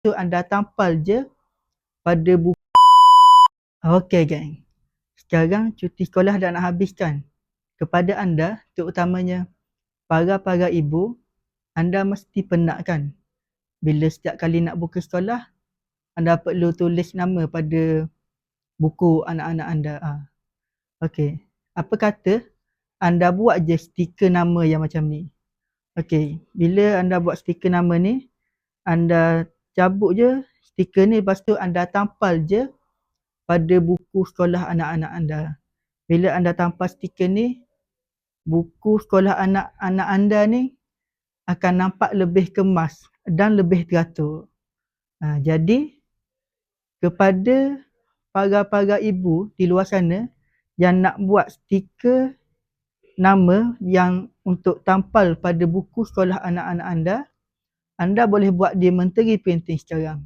tu anda tampal je pada buku. Okey gang, sekarang cuti sekolah dah nak habis kan? Kepada anda, terutamanya para ibu, anda mesti penat kan? Bila setiap kali nak buka sekolah, anda perlu tulis nama pada buku anak-anak anda. Okey, apa kata anda buat je stiker nama yang macam ni. Okey, bila anda buat stiker nama ni, anda cabut je stiker ni, lepas tu anda tampal je pada buku sekolah anak-anak anda. Bila anda tampal stiker ni, buku sekolah anak-anak anda ni akan nampak lebih kemas dan lebih teratur. Jadi kepada para ibu di luar sana yang nak buat stiker nama yang untuk tampal pada buku sekolah anak-anak anda, anda boleh buat di Menteri Printing sekarang.